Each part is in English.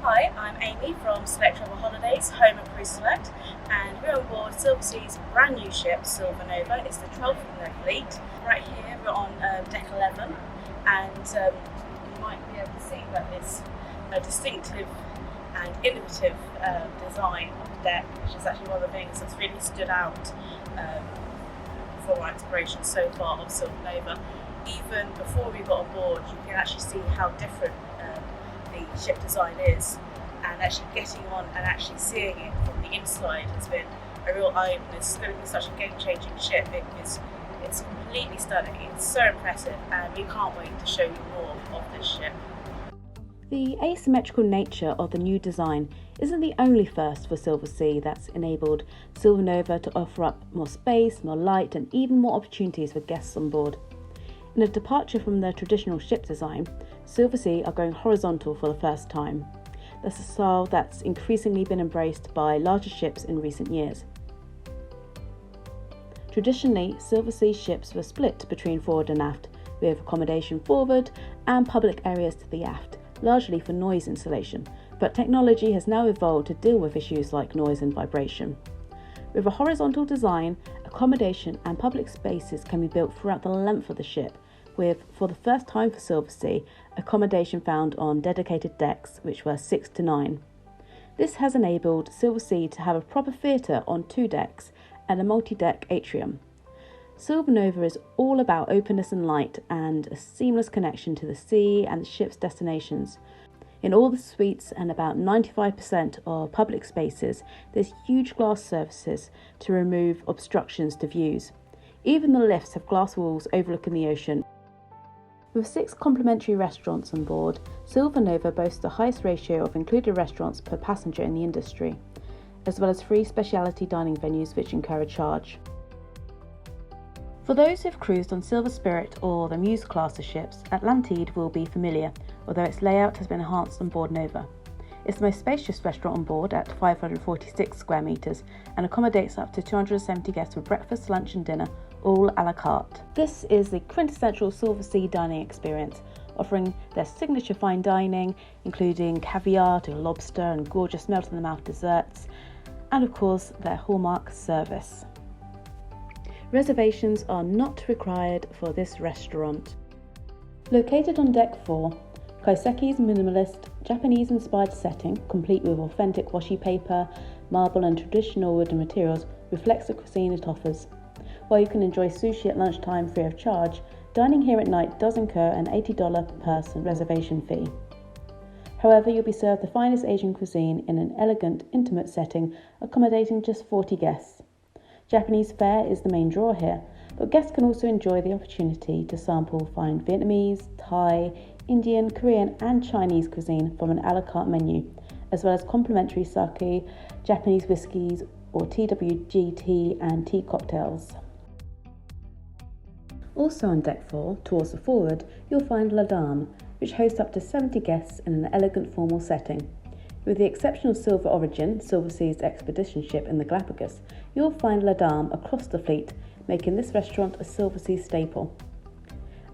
Hi, I'm Amy from Select Travel Holidays, home of Cruise Select, and we're on board Silversea's brand new ship, Silver Nova. It's the 12th in their fleet. Right here we're on deck 11, and you might be able to see that it's a distinctive and innovative design on the deck, which is actually one of the things that's really stood out for our exploration so far of Silver Nova. Even before we got on board, you can actually see how different the ship design is, and actually getting on and actually seeing it from the inside has been a real eye-opener. It's going to be such a game-changing ship. It's completely stunning. It's so impressive, and we can't wait to show you more of this ship. The asymmetrical nature of the new design isn't the only first for Silversea that's enabled Silver Nova to offer up more space, more light, and even more opportunities for guests on board. In a departure from their traditional ship design, Silversea are going horizontal for the first time. That's a style that's increasingly been embraced by larger ships in recent years. Traditionally, Silversea ships were split between forward and aft, with accommodation forward and public areas to the aft, largely for noise insulation, but technology has now evolved to deal with issues like noise and vibration. With a horizontal design, accommodation and public spaces can be built throughout the length of the ship, with, for the first time for Silversea, accommodation found on dedicated decks, which were 6 to 9. This has enabled Silversea to have a proper theatre on 2 decks and a multi-deck atrium. Silver Nova is all about openness and light and a seamless connection to the sea and the ship's destinations. In all the suites and about 95% of public spaces, there's huge glass surfaces to remove obstructions to views. Even the lifts have glass walls overlooking the ocean. With 6 complimentary restaurants on board, Silver Nova boasts the highest ratio of included restaurants per passenger in the industry, as well as 3 specialty dining venues which incur a charge. For those who've cruised on Silver Spirit or the Muse class of ships, Atlantide will be familiar, although its layout has been enhanced on board Nova. It's the most spacious restaurant on board at 546 square metres and accommodates up to 270 guests with breakfast, lunch and dinner, all a la carte. This is the quintessential Silversea dining experience, offering their signature fine dining, including caviar to lobster and gorgeous melt-in-the-mouth desserts, and of course their hallmark service. Reservations are not required for this restaurant. Located on deck 4, Kaiseki's minimalist, Japanese-inspired setting, complete with authentic washi paper, marble and traditional wooden materials, reflects the cuisine it offers. While you can enjoy sushi at lunchtime free of charge, dining here at night does incur an $80 per person reservation fee. However, you'll be served the finest Asian cuisine in an elegant, intimate setting, accommodating just 40 guests. Japanese fare is the main draw here, but guests can also enjoy the opportunity to sample fine Vietnamese, Thai, Indian, Korean and Chinese cuisine from an a la carte menu, as well as complimentary sake, Japanese whiskies or TWG and tea cocktails. Also on deck 4, towards the forward, you'll find La Dame, which hosts up to 70 guests in an elegant formal setting. With the exception of Silver Origin, Silversea's expedition ship in the Galapagos, you'll find La Dame across the fleet, making this restaurant a Silversea staple.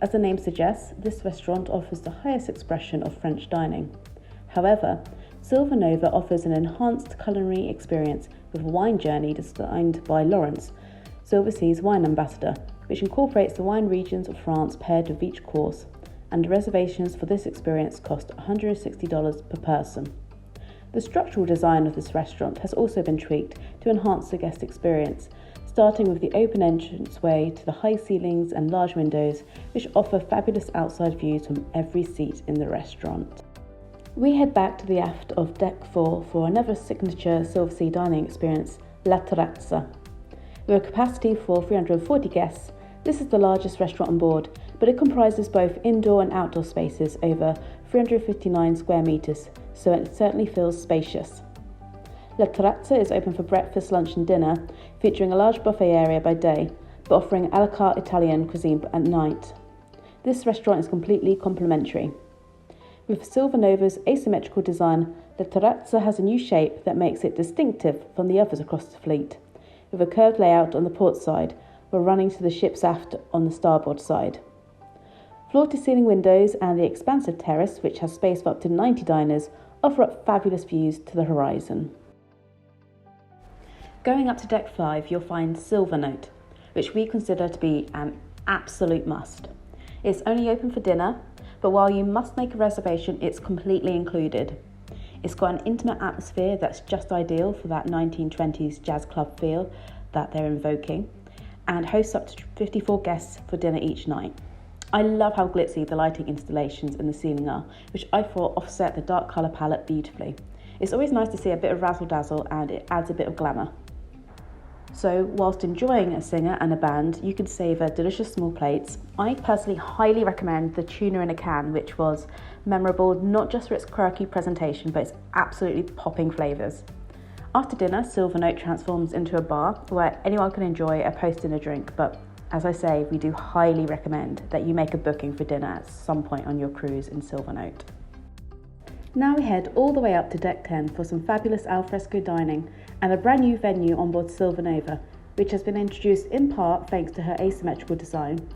As the name suggests, this restaurant offers the highest expression of French dining. However, Silver Nova offers an enhanced culinary experience with a wine journey designed by Lawrence, Silversea's wine ambassador, which incorporates the wine regions of France paired with each course, and reservations for this experience cost $160 per person. The structural design of this restaurant has also been tweaked to enhance the guest experience, starting with the open entranceway to the high ceilings and large windows, which offer fabulous outside views from every seat in the restaurant. We head back to the aft of Deck 4 for another signature Silversea dining experience, La Terrazza. With a capacity for 340 guests, this is the largest restaurant on board, but it comprises both indoor and outdoor spaces over 359 square metres, so it certainly feels spacious. La Terrazza is open for breakfast, lunch and dinner, featuring a large buffet area by day, but offering a la carte Italian cuisine at night. This restaurant is completely complimentary. With Silver Nova's asymmetrical design, La Terrazza has a new shape that makes it distinctive from the others across the fleet, with a curved layout on the port side, while running to the ship's aft on the starboard side. Floor-to-ceiling windows and the expansive terrace, which has space for up to 90 diners, offer up fabulous views to the horizon. Going up to deck 5, you'll find Silver Note, which we consider to be an absolute must. It's only open for dinner, but while you must make a reservation, it's completely included. It's got an intimate atmosphere that's just ideal for that 1920s jazz club feel that they're invoking, and hosts up to 54 guests for dinner each night. I love how glitzy the lighting installations in the ceiling are, which I thought offset the dark colour palette beautifully. It's always nice to see a bit of razzle-dazzle, and it adds a bit of glamour. So whilst enjoying a singer and a band, you can savour delicious small plates. I personally highly recommend the tuna in a can, which was memorable not just for its quirky presentation, but its absolutely popping flavours. After dinner, Silver Note transforms into a bar where anyone can enjoy a post-dinner drink, but as I say, we do highly recommend that you make a booking for dinner at some point on your cruise in Silver Note. Now we head all the way up to deck 10 for some fabulous alfresco dining and a brand new venue on board Silver Nova, which has been introduced in part thanks to her asymmetrical design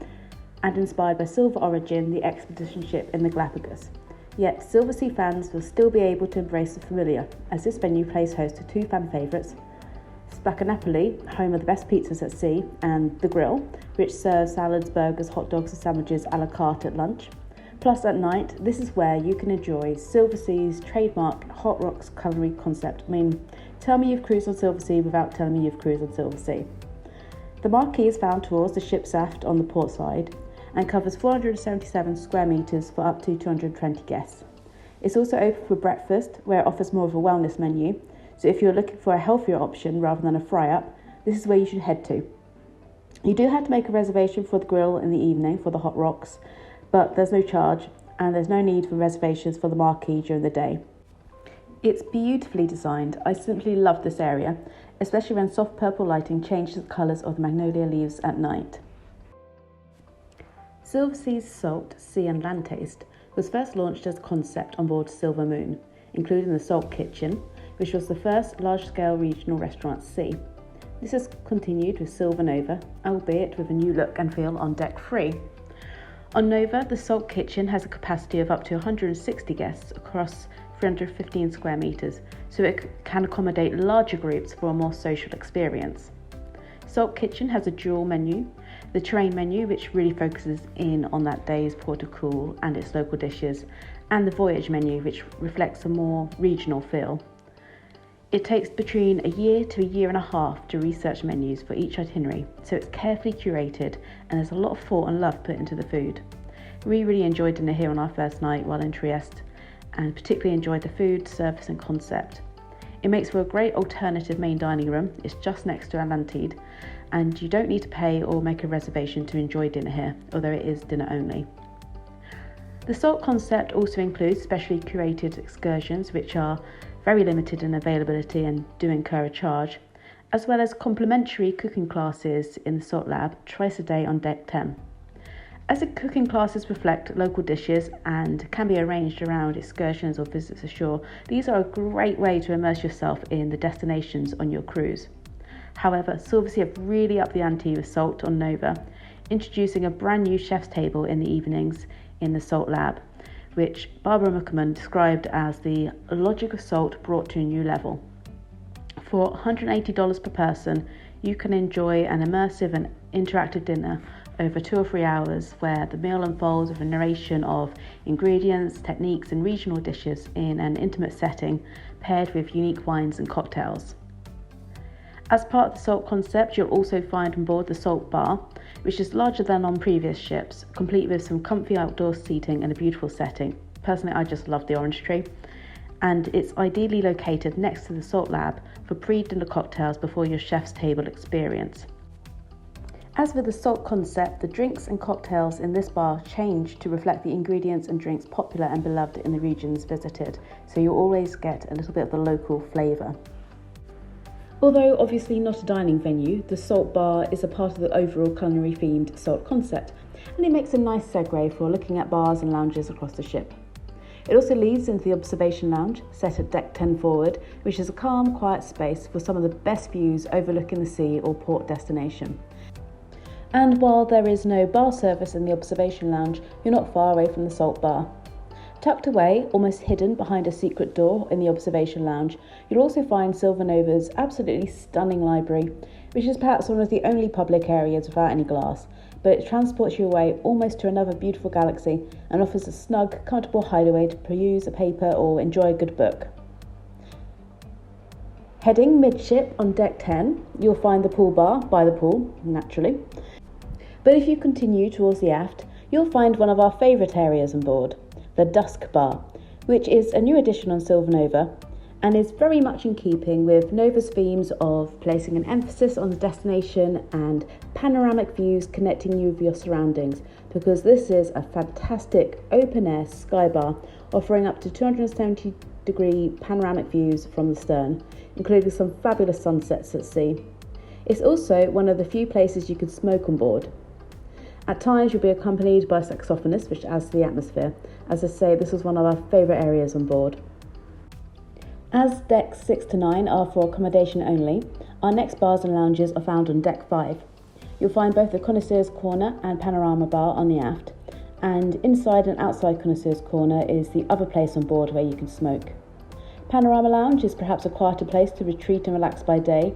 and inspired by Silver Origin, the expedition ship in the Galapagos. Yet Silversea fans will still be able to embrace the familiar, as this venue plays host to two fan favourites, Spacca Napoli, home of the best pizzas at sea, and The Grill, which serves salads, burgers, hot dogs and sandwiches a la carte at lunch. Plus at night, this is where you can enjoy Silversea's trademark Hot Rocks culinary concept. I mean, tell me you've cruised on Silversea without telling me you've cruised on Silversea. The marquee is found towards the ship's aft on the port side and covers 477 square metres for up to 220 guests. It's also open for breakfast, where it offers more of a wellness menu, so if you're looking for a healthier option rather than a fry-up, this is where you should head to. You do have to make a reservation for the grill in the evening for the Hot Rocks, but there's no charge and there's no need for reservations for the marquee during the day. It's beautifully designed. I simply love this area, especially when soft purple lighting changes the colours of the magnolia leaves at night. Silversea's Salt, Sea and Land Taste was first launched as a concept on board Silver Moon, including the Salt Kitchen, which was the first large-scale regional restaurant at sea. This has continued with Silver Nova, albeit with a new look and feel on deck 3. On Nova, the Salt Kitchen has a capacity of up to 160 guests across 315 square metres, so it can accommodate larger groups for a more social experience. Salt Kitchen has a dual menu, the terrain menu, which really focuses in on that day's port of call and its local dishes, and the voyage menu, which reflects a more regional feel. It takes between a year to a year and a half to research menus for each itinerary, so it's carefully curated and there's a lot of thought and love put into the food. We really enjoyed dinner here on our first night while in Trieste, and particularly enjoyed the food, service and concept. It makes for a great alternative main dining room. It's just next to Atlantide, and you don't need to pay or make a reservation to enjoy dinner here, although it is dinner only. The Salt concept also includes specially curated excursions, which are very limited in availability and do incur a charge, as well as complimentary cooking classes in the Salt Lab twice a day on deck 10. As the cooking classes reflect local dishes and can be arranged around excursions or visits ashore, these are a great way to immerse yourself in the destinations on your cruise. However, Silversea have really upped the ante with Salt on Nova, introducing a brand new chef's table in the evenings in the Salt Lab, which Barbara Muckerman described as the logic of salt brought to a new level. For $180 per person, you can enjoy an immersive and interactive dinner over 2 or 3 hours, where the meal unfolds with a narration of ingredients, techniques and regional dishes in an intimate setting, paired with unique wines and cocktails. As part of the Salt concept, you'll also find on board the Salt Bar, which is larger than on previous ships, complete with some comfy outdoor seating and a beautiful setting. Personally, I just love the orange tree, and it's ideally located next to the Salt Lab for pre-dinner cocktails before your chef's table experience. As with the Salt concept, the drinks and cocktails in this bar change to reflect the ingredients and drinks popular and beloved in the regions visited, so you always get a little bit of the local flavour. Although obviously not a dining venue, the Salt Bar is a part of the overall culinary themed Salt concept, and it makes a nice segue for looking at bars and lounges across the ship. It also leads into the observation lounge, set at deck 10 forward, which is a calm, quiet space for some of the best views overlooking the sea or port destination. And while there is no bar service in the observation lounge, you're not far away from the Salt Bar. Tucked away, almost hidden behind a secret door in the observation lounge, you'll also find Silvernova's absolutely stunning library, which is perhaps one of the only public areas without any glass, but it transports you away almost to another beautiful galaxy and offers a snug, comfortable hideaway to peruse a paper or enjoy a good book. Heading midship on deck 10, you'll find the pool bar by the pool, naturally. But if you continue towards the aft, you'll find one of our favourite areas on board, the Dusk Bar, which is a new addition on Silver Nova and is very much in keeping with Nova's themes of placing an emphasis on the destination and panoramic views connecting you with your surroundings, because this is a fantastic open-air sky bar offering up to 270-degree panoramic views from the stern, including some fabulous sunsets at sea. It's also one of the few places you can smoke on board. At times you'll be accompanied by a saxophonist, which adds to the atmosphere. As I say, this was one of our favourite areas on board. As decks 6 to 9 are for accommodation only, our next bars and lounges are found on deck 5. You'll find both the Connoisseur's Corner and Panorama Bar on the aft, and inside and outside Connoisseur's Corner is the other place on board where you can smoke. Panorama Lounge is perhaps a quieter place to retreat and relax by day,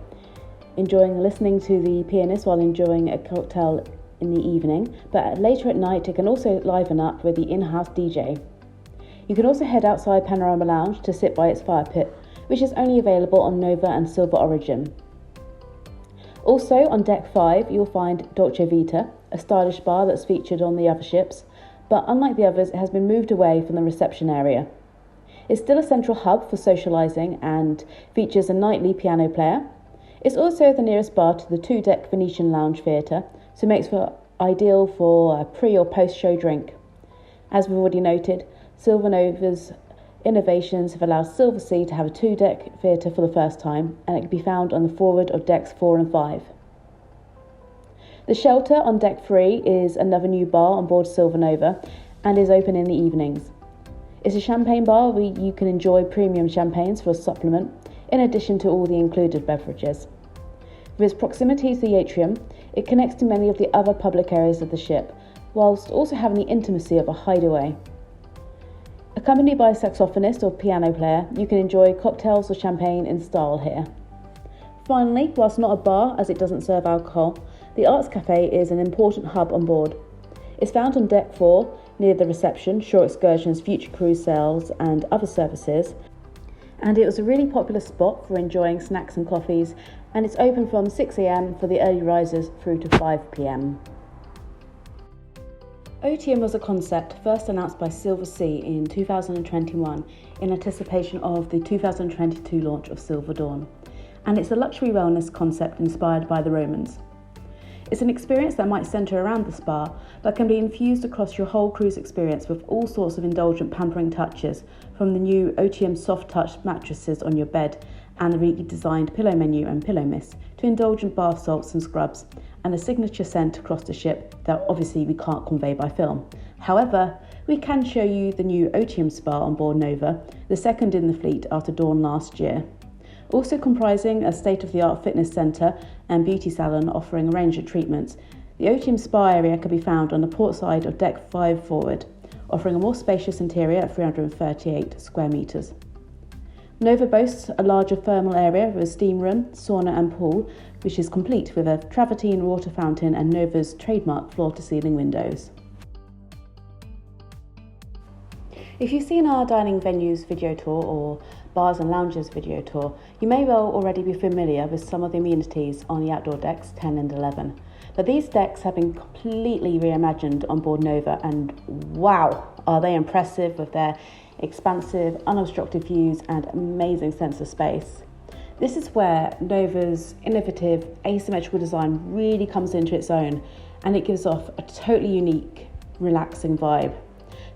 listening to the pianist while enjoying a cocktail in the evening, but later at night it can also liven up with the in-house DJ. You can also head outside Panorama Lounge to sit by its fire pit, which is only available on Nova and Silver Origin. Also on deck 5 you'll find Dolce Vita, a stylish bar that's featured on the other ships, but unlike the others it has been moved away from the reception area. It's still a central hub for socialising and features a nightly piano player. It's also the nearest bar to the 2-deck Venetian Lounge Theatre, so makes for ideal for a pre or post show drink. As we've already noted, Silver Nova's innovations have allowed Silversea to have a 2-deck theatre for the first time, and it can be found on the forward of decks 4 and 5. The Shelter on deck 3 is another new bar on board Silver Nova and is open in the evenings. It's a champagne bar where you can enjoy premium champagnes for a supplement, in addition to all the included beverages. With its proximity to the atrium, it connects to many of the other public areas of the ship, whilst also having the intimacy of a hideaway. Accompanied by a saxophonist or piano player, you can enjoy cocktails or champagne in style here. Finally, whilst not a bar as it doesn't serve alcohol, the Arts Cafe is an important hub on board. It's found on deck 4, near the reception, shore excursions, future cruise sails and other services, and it was a really popular spot for enjoying snacks and coffees, and it's open from 6 a.m. for the early risers through to 5 p.m. OTM was a concept first announced by Silversea in 2021 in anticipation of the 2022 launch of Silver Dawn, and it's a luxury wellness concept inspired by the Romans. It's an experience that might centre around the spa, but can be infused across your whole cruise experience with all sorts of indulgent pampering touches, from the new OTM soft touch mattresses on your bed and the redesigned pillow menu and pillow mist, to indulgent bath salts and scrubs, and a signature scent across the ship that obviously we can't convey by film. However, we can show you the new OTM spa on board Nova, the second in the fleet after Dawn last year. Also comprising a state-of-the-art fitness centre and beauty salon offering a range of treatments, the OTM spa area can be found on the port side of deck 5 forward, offering a more spacious interior at 338 square metres. Nova boasts a larger thermal area with a steam room, sauna and pool, which is complete with a travertine water fountain and Nova's trademark floor-to-ceiling windows. If you've seen our dining venues video tour or bars and lounges video tour, you may well already be familiar with some of the amenities on the outdoor decks 10 and 11. But these decks have been completely reimagined on board Nova, and wow, are they impressive with their expansive, unobstructed views and amazing sense of space. This is where Nova's innovative asymmetrical design really comes into its own, and it gives off a totally unique, relaxing vibe.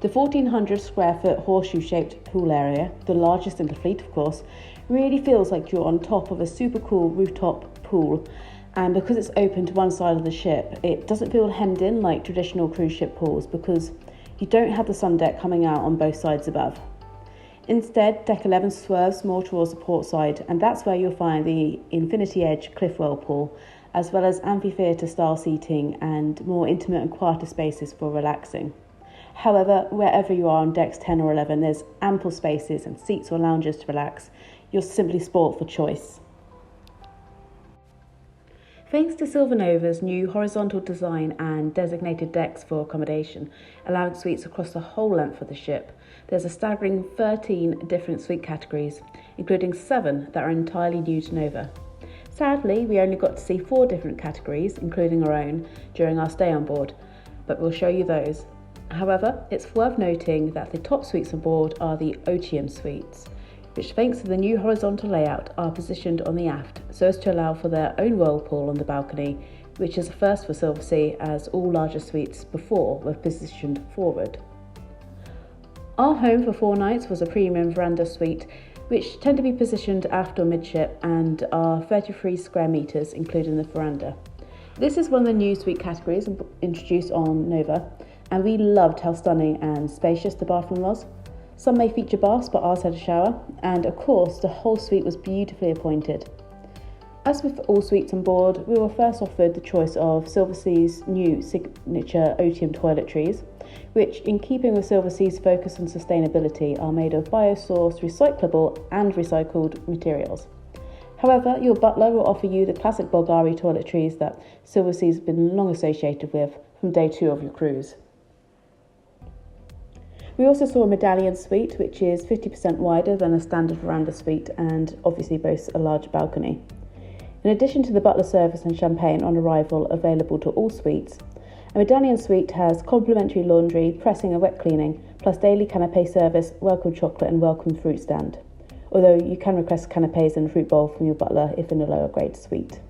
The 1,400 square foot horseshoe-shaped pool area, the largest in the fleet of course, really feels like you're on top of a super cool rooftop pool, and because it's open to one side of the ship, it doesn't feel hemmed in like traditional cruise ship pools because you don't have the sun deck coming out on both sides above. Instead, deck 11 swerves more towards the port side, and that's where you'll find the Infinity Edge Cliffwell pool, as well as amphitheatre style seating and more intimate and quieter spaces for relaxing. However, wherever you are on decks 10 or 11, there's ample spaces and seats or lounges to relax. You're simply spoilt for choice. Thanks to Silver Nova's new horizontal design and designated decks for accommodation, allowing suites across the whole length of the ship, there's a staggering 13 different suite categories, including 7 that are entirely new to Nova. Sadly, we only got to see 4 different categories, including our own, during our stay on board, but we'll show you those. However, it's worth noting that the top suites on board are the Otium suites, which thanks to the new horizontal layout are positioned on the aft so as to allow for their own whirlpool on the balcony, which is a first for Silversea as all larger suites before were positioned forward. Our home for 4 nights was a premium veranda suite, which tend to be positioned aft or midship and are 33 square metres including the veranda. This is one of the new suite categories introduced on Nova, and we loved how stunning and spacious the bathroom was. Some may feature baths, but ours had a shower, and of course the whole suite was beautifully appointed. As with all suites on board, we were first offered the choice of Silversea's new signature Otium toiletries, which, in keeping with Silversea's focus on sustainability, are made of biosourced, recyclable and recycled materials. However, your butler will offer you the classic Bulgari toiletries that Silversea's been long associated with from day 2 of your cruise. We also saw a medallion suite, which is 50% wider than a standard veranda suite and obviously boasts a large balcony. In addition to the butler service and champagne on arrival available to all suites, a medallion suite has complimentary laundry, pressing and wet cleaning, plus daily canapé service, welcome chocolate and welcome fruit stand. Although you can request canapés and fruit bowl from your butler if in a lower grade suite.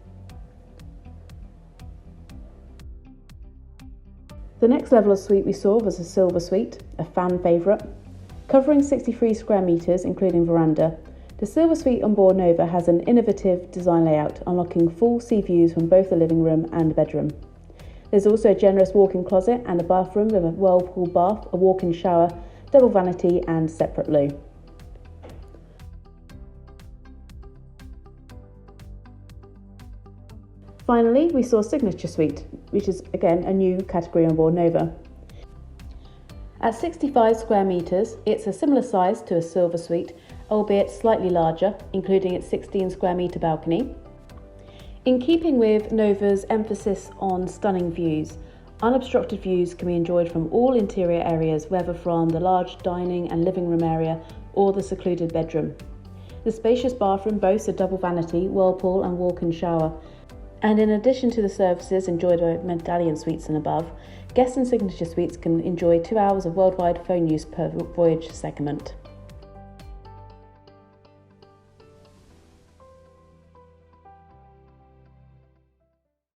The next level of suite we saw was a silver suite, a fan favourite. Covering 63 square metres including veranda, the silver suite on board Nova has an innovative design layout unlocking full sea views from both the living room and bedroom. There's also a generous walk-in closet and a bathroom with a whirlpool bath, a walk-in shower, double vanity and separate loo. Finally, we saw Signature Suite, which is again a new category on board Nova. At 65 square metres, it's a similar size to a Silver Suite, albeit slightly larger, including its 16 square metre balcony. In keeping with Nova's emphasis on stunning views, unobstructed views can be enjoyed from all interior areas, whether from the large dining and living room area or the secluded bedroom. The spacious bathroom boasts a double vanity, whirlpool and walk-in shower. And in addition to the services enjoyed by medallion suites and above, guests in Signature Suites can enjoy 2 hours of worldwide phone use per voyage segment.